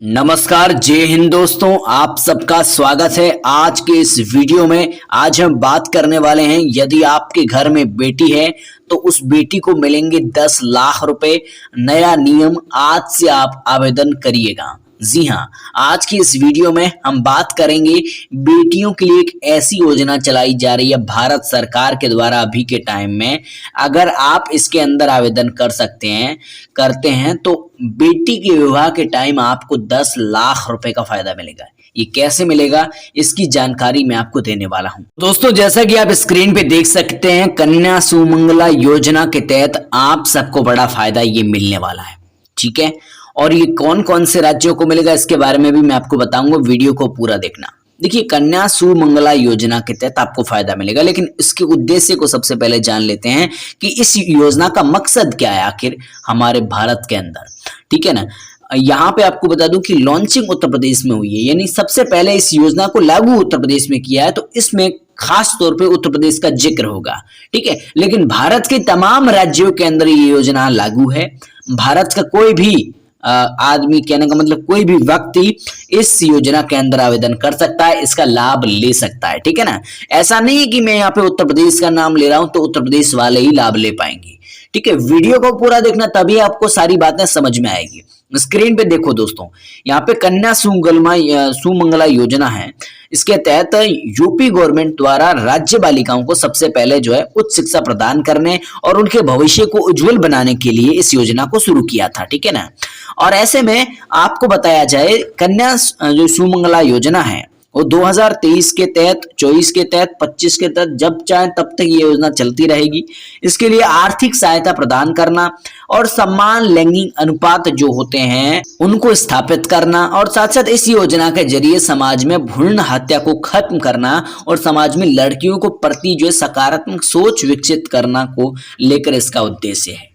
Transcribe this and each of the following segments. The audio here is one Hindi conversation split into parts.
नमस्कार, जय हिंद दोस्तों। आप सबका स्वागत है आज के इस वीडियो में। आज हम बात करने वाले हैं, यदि आपके घर में बेटी है तो उस बेटी को मिलेंगे 10 लाख रुपए। नया नियम आज से आप आवेदन करिएगा। जी हाँ, आज की इस वीडियो में हम बात करेंगे बेटियों के लिए एक ऐसी योजना चलाई जा रही है भारत सरकार के द्वारा अभी के टाइम में। अगर आप इसके अंदर आवेदन करते हैं तो बेटी के विवाह के टाइम आपको 10 लाख रुपए का फायदा मिलेगा। ये कैसे मिलेगा, इसकी जानकारी मैं आपको देने वाला हूं। दोस्तों, जैसा कि आप स्क्रीन पे देख सकते हैं, कन्या सुमंगला योजना के तहत आप सबको बड़ा फायदा ये मिलने वाला है। ठीक है, और ये कौन कौन से राज्यों को मिलेगा इसके बारे में भी मैं आपको बताऊंगा। वीडियो को पूरा देखना। देखिए, कन्या सुमंगला योजना के तहत आपको फायदा मिलेगा, लेकिन इसके उद्देश्य को सबसे पहले जान लेते हैं कि इस योजना का मकसद क्या है आखिर हमारे भारत के अंदर। ठीक है ना, यहाँ पे आपको बता दूं कि लॉन्चिंग उत्तर प्रदेश में हुई है, यानी सबसे पहले इस योजना को लागू उत्तर प्रदेश में किया है, तो इसमें खास तौर पे उत्तर प्रदेश का जिक्र होगा। ठीक है, लेकिन भारत के तमाम राज्यों के अंदर ये योजना लागू है। भारत का कोई भी आदमी, कहने का मतलब कोई भी व्यक्ति इस योजना के अंदर आवेदन कर सकता है, इसका लाभ ले सकता है। ठीक है ना, ऐसा नहीं है कि मैं यहाँ पे उत्तर प्रदेश का नाम ले रहा हूं तो उत्तर प्रदेश वाले ही लाभ ले पाएंगे। ठीक है, वीडियो को पूरा देखना, तभी आपको सारी बातें समझ में आएगी। स्क्रीन पे देखो दोस्तों, यहाँ पे कन्या सुमंगला योजना है। इसके तहत यूपी गवर्नमेंट द्वारा राज्य बालिकाओं को सबसे पहले जो है उच्च शिक्षा प्रदान करने और उनके भविष्य को उज्जवल बनाने के लिए इस योजना को शुरू किया था। ठीक है ना, और ऐसे में आपको बताया जाए, कन्या जो सुमंगला योजना है वो 2023 के तहत, 24 के तहत, 25 के तहत, जब चाहे तब तक ये योजना चलती रहेगी। इसके लिए आर्थिक सहायता प्रदान करना और समान लैंगिक अनुपात जो होते हैं उनको स्थापित करना, और साथ साथ इस योजना के जरिए समाज में भ्रूण हत्या को खत्म करना और समाज में लड़कियों को प्रति जो सकारात्मक सोच विकसित करना को लेकर इसका उद्देश्य है।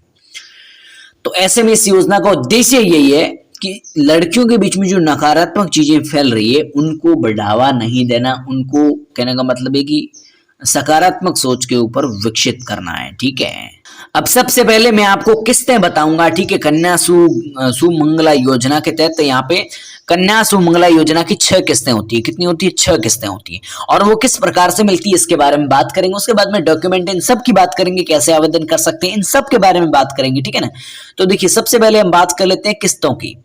तो ऐसे में इस योजना का उद्देश्य यही है कि लड़कियों के बीच में जो नकारात्मक चीजें फैल रही है उनको बढ़ावा नहीं देना, उनको, कहने का मतलब है कि सकारात्मक सोच के ऊपर विकसित करना है। ठीक है, अब सबसे पहले मैं आपको किस्तें बताऊंगा। ठीक है, कन्या सुमंगला योजना के तहत यहाँ पे कन्या सुमंगला योजना की 6 किस्तें होती है। कितनी होती है? 6 किस्तें होती है, और वो किस प्रकार से मिलती है इसके बारे में बात करेंगे। उसके बाद में डॉक्यूमेंट, इन सब की बात करेंगे, कैसे आवेदन कर सकते हैं, इन सब के बारे में बात करेंगे। ठीक है ना, तो देखिए, सबसे पहले हम बात कर लेते हैं किस्तों की।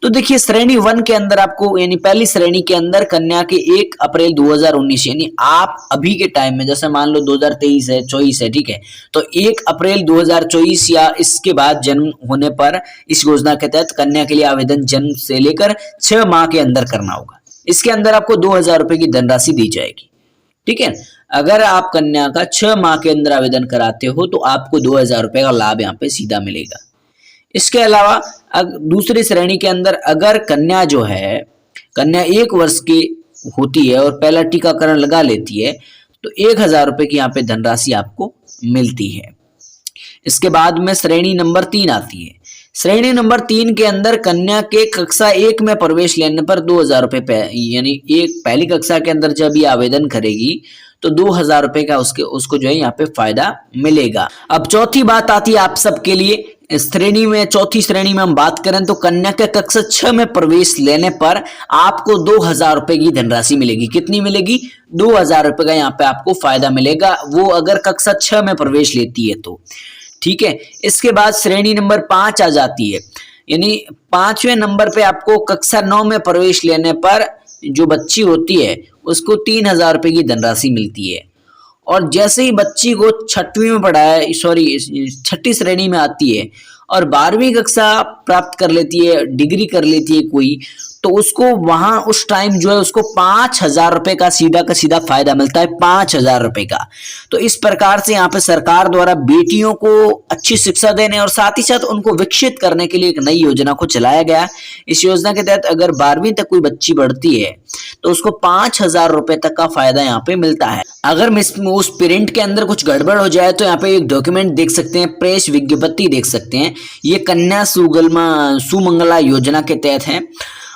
तो देखिए, श्रेणी 1 के अंदर आपको, यानी पहली श्रेणी के अंदर कन्या के 1 अप्रैल 2019, यानी आप अभी के टाइम में, जैसे मान लो 2023 है, 24 है, ठीक है, तो 1 अप्रैल 2024 या इसके बाद जन्म होने पर इस योजना के तहत कन्या के लिए आवेदन जन्म से लेकर 6 माह के अंदर करना होगा। इसके अंदर आपको 2000 रुपए की धनराशि दी जाएगी। ठीक है, अगर आप कन्या का 6 माह के अंदर आवेदन कराते हो तो आपको 2000 रुपए का लाभ यहाँ पे सीधा मिलेगा। इसके अलावा दूसरी श्रेणी के अंदर अगर कन्या जो है, कन्या 1 वर्ष की होती है और पहला टीकाकरण लगा लेती है, तो 1000 रुपए की यहाँ पे धनराशि आपको मिलती है। इसके बाद में श्रेणी नंबर 3 आती है। श्रेणी नंबर 3 के अंदर कन्या के कक्षा 1 में प्रवेश लेने पर 2000 रुपए, यानी एक पहली कक्षा के अंदर जब ये आवेदन करेगी तो 2000 रुपए का उसको जो है यहाँ पे फायदा मिलेगा। अब चौथी बात आती है आप सबके लिए। श्रेणी में, चौथी श्रेणी में हम बात करें तो कन्या के कक्षा 6 में प्रवेश लेने पर आपको 2000 रुपए की धनराशि मिलेगी। कितनी मिलेगी? 2000 रुपए का यहाँ पे आपको फायदा मिलेगा, वो अगर कक्षा 6 में प्रवेश लेती है तो। ठीक है, इसके बाद श्रेणी नंबर 5 आ जाती है, यानी 5वें नंबर पे आपको कक्षा 9 में प्रवेश लेने पर जो बच्ची होती है उसको 3000 रुपए की धनराशि मिलती है। और जैसे ही बच्ची को 6वीं में पढ़ाया, सॉरी 6ठी श्रेणी में आती है और 12वीं कक्षा प्राप्त कर लेती है, डिग्री कर लेती है कोई, तो उसको वहां उस टाइम जो है उसको 5000 रुपए का सीधा फायदा मिलता है, 5000 रुपए का। तो इस प्रकार से यहाँ पे सरकार द्वारा बेटियों को अच्छी शिक्षा देने और साथ ही साथ उनको विकसित करने के लिए एक नई योजना को चलाया गया। इस योजना के तहत अगर 12वीं तक कोई बच्ची बढ़ती है तो उसको 5000 रुपए तक का फायदा यहाँ पे मिलता है। अगर उस प्रिंट के अंदर कुछ गड़बड़ हो जाए तो यहाँ पे एक डॉक्यूमेंट देख सकते हैं, प्रेस विज्ञप्ति देख सकते हैं। ये कन्या सुमंगला योजना के तहत है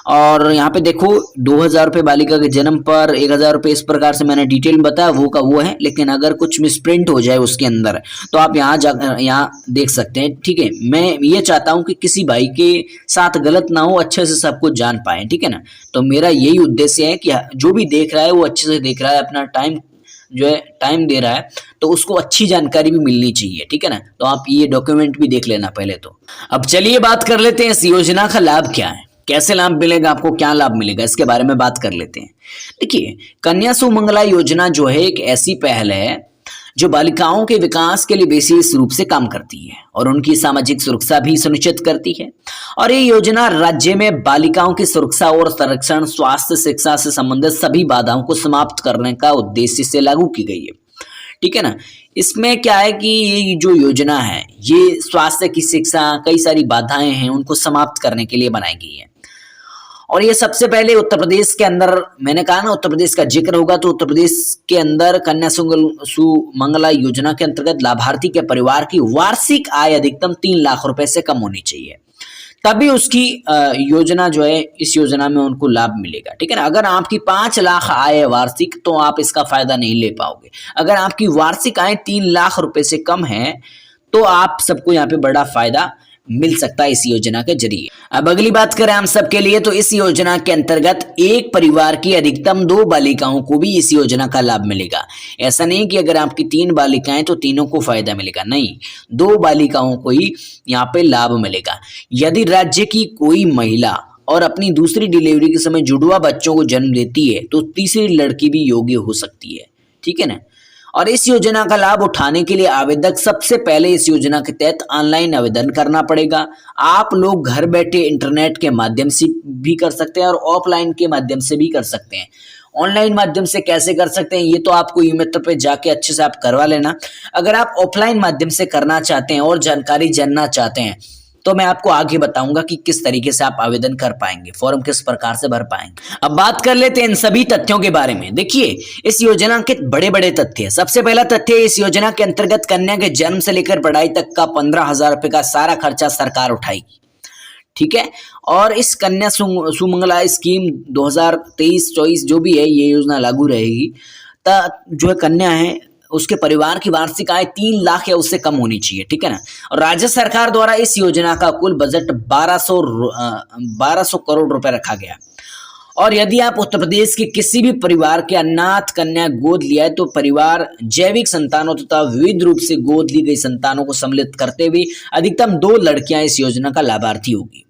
और यहाँ पे देखो 2,000 रुपये बालिका के जन्म पर 1,000 रुपये, इस प्रकार से मैंने डिटेल में बताया, वो का वो है। लेकिन अगर कुछ मिसप्रिंट हो जाए उसके अंदर तो आप यहाँ देख सकते हैं। ठीक है, मैं ये चाहता हूँ कि किसी भाई के साथ गलत ना हो, अच्छे से सब कुछ जान पाए। ठीक है ना, तो मेरा यही उद्देश्य है कि जो भी देख रहा है वो अच्छे से देख रहा है, अपना टाइम दे रहा है, तो उसको अच्छी जानकारी भी मिलनी चाहिए। ठीक है ना, तो आप ये डॉक्यूमेंट भी देख लेना पहले तो। अब चलिए बात कर लेते हैं इस योजना का लाभ क्या है, कैसे लाभ मिलेगा, आपको क्या लाभ मिलेगा, इसके बारे में बात कर लेते हैं। देखिए, कन्या सुमंगला योजना जो है एक ऐसी पहल है जो बालिकाओं के विकास के लिए विशेष रूप से काम करती है और उनकी सामाजिक सुरक्षा भी सुनिश्चित करती है। और ये योजना राज्य में बालिकाओं की सुरक्षा और संरक्षण, स्वास्थ्य, शिक्षा से संबंधित सभी बाधाओं को समाप्त करने का उद्देश्य से लागू की गई है। ठीक है ना, इसमें क्या है कि ये जो योजना है ये स्वास्थ्य की, शिक्षा, कई सारी बाधाएं हैं उनको समाप्त करने के लिए बनाई गई है। और ये सबसे पहले उत्तर प्रदेश के अंदर, मैंने कहा ना उत्तर प्रदेश का जिक्र होगा, तो उत्तर प्रदेश के अंदर कन्या सुमंगला योजना के अंतर्गत लाभार्थी के परिवार की वार्षिक आय अधिकतम 3 लाख रुपए से कम होनी चाहिए, तभी उसकी योजना जो है, इस योजना में उनको लाभ मिलेगा। ठीक है ना, अगर आपकी 5 लाख आय है वार्षिक तो आप इसका फायदा नहीं ले पाओगे। अगर आपकी वार्षिक आय 3 लाख रुपए से कम है तो आप सबको यहाँ पे बड़ा फायदा मिल सकता है इस योजना के जरिए। अब अगली बात करें हम सबके लिए, तो इस योजना के अंतर्गत एक परिवार की अधिकतम 2 बालिकाओं को भी इस योजना का लाभ मिलेगा। ऐसा नहीं कि अगर आपकी 3 बालिकाएं तो तीनों को फायदा मिलेगा, नहीं, 2 बालिकाओं को ही यहाँ पे लाभ मिलेगा। यदि राज्य की कोई महिला और अपनी दूसरी डिलीवरी के समय जुड़वा बच्चों को जन्म देती है तो तीसरी लड़की भी योग्य हो सकती है। ठीक है ना, और इस योजना का लाभ उठाने के लिए आवेदक सबसे पहले इस योजना के तहत ऑनलाइन आवेदन करना पड़ेगा। आप लोग घर बैठे इंटरनेट के माध्यम से भी कर सकते हैं और ऑफलाइन के माध्यम से भी कर सकते हैं। ऑनलाइन माध्यम से कैसे कर सकते हैं ये तो आपको ई-मित्र पे जाके अच्छे से आप करवा लेना। अगर आप ऑफलाइन माध्यम से करना चाहते हैं और जानकारी जानना चाहते हैं तो मैं आपको आगे बताऊंगा कि किस तरीके से आप आवेदन कर पाएंगे, फॉर्म किस प्रकार से भर पाएंगे। अब बात कर लेते हैं इन सभी तथ्यों के बारे में। देखिए, इस योजना के बड़े बड़े तथ्य हैं। सबसे पहला तथ्य, इस योजना के अंतर्गत कन्या के जन्म से लेकर पढ़ाई तक का 15,000 रुपए का सारा खर्चा सरकार उठाएगी। ठीक है, और इस कन्या सुमंगला स्कीम 2023-24 जो भी है ये योजना लागू रहेगी, जो है कन्या है उसके परिवार की वार्षिक आय 3 लाख या उससे कम होनी चाहिए। ठीक है ना, और राज्य सरकार द्वारा इस योजना का कुल बजट 1200 करोड़ रुपए रखा गया। और यदि आप उत्तर प्रदेश के किसी भी परिवार के अनाथ कन्या गोद लिया है तो परिवार जैविक संतानों तथा विविध रूप से गोद ली गई संतानों को सम्मिलित करते हुए अधिकतम 2 लड़कियां इस योजना का लाभार्थी होगी।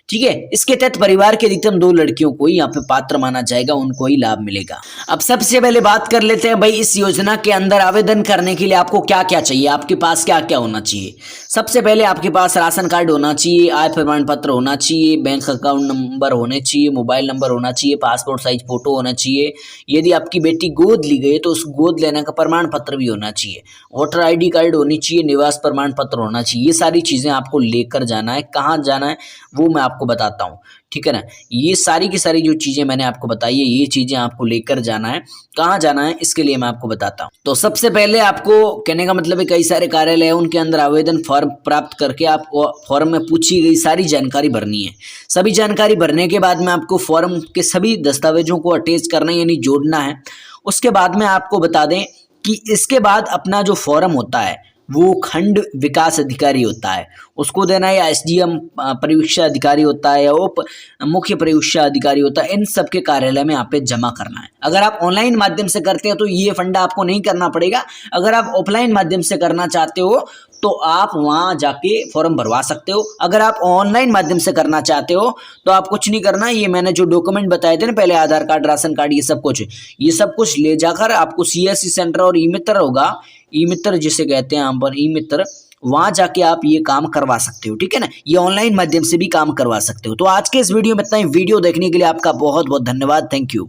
ठीक है, इसके तहत परिवार के अधिकतम 2 लड़कियों को ही यहाँ पे पात्र माना जाएगा, उनको ही लाभ मिलेगा। अब सबसे पहले बात कर लेते हैं भाई, इस योजना के अंदर आवेदन करने के लिए आपको क्या क्या चाहिए, आपके पास क्या क्या होना चाहिए। सबसे पहले आपके पास राशन कार्ड होना चाहिए, आय प्रमाण पत्र होना चाहिए, बैंक अकाउंट नंबर होने चाहिए, मोबाइल नंबर होना चाहिए, पासपोर्ट साइज फोटो होना चाहिए। यदि आपकी बेटी गोद ली गई तो उस गोद लेने का प्रमाण पत्र भी होना चाहिए, वोटर ID कार्ड होनी चाहिए, निवास प्रमाण पत्र होना चाहिए। ये सारी चीजें आपको लेकर जाना है। कहाँ जाना है वो मैं आपको बताता हूँ। ठीक है ना, ये सारी की सारी जो चीजें मैंने आपको बताई है ये चीजें आपको लेकर जाना है। कहाँ जाना है इसके लिए मैं आपको बताता हूँ। तो सबसे पहले आपको कहने का मतलब है कई सारे कार्यालय हैं, उनके अंदर आवेदन फॉर्म प्राप्त करके आप फॉर्म में पूछी गई सारी जानकारी भरनी है। सभी जानकारी भरने के बाद में आपको फॉर्म के सभी दस्तावेजों को अटैच करना यानी जोड़ना है। उसके बाद में आपको बता दें कि इसके बाद अपना जो फॉर्म होता है वो खंड विकास अधिकारी होता है, उसको देना है, या SDM परिवीक्षा अधिकारी होता है, या उप मुख्य परिवीक्षा अधिकारी होता है। इन सब के कार्यालय में आप पे जमा करना है। अगर आप ऑनलाइन माध्यम से करते हैं तो ये फंडा आपको नहीं करना पड़ेगा। अगर आप ऑफलाइन माध्यम से करना चाहते हो तो आप वहाँ जाके फॉर्म भरवा सकते हो। अगर आप ऑनलाइन माध्यम से करना चाहते हो तो आप कुछ नहीं करना, ये मैंने जो डॉक्यूमेंट बताए थे ना पहले, आधार कार्ड, राशन कार्ड, ये सब कुछ ले जाकर आपको CSC सेंटर और ई-मित्र होगा, ई-मित्र जिसे कहते हैं हम पर ई-मित्र, वहां जाके आप ये काम करवा सकते हो। ठीक है ना, ये ऑनलाइन माध्यम से भी काम करवा सकते हो। तो आज के इस वीडियो में इतना ही। वीडियो देखने के लिए आपका बहुत बहुत धन्यवाद। Thank you.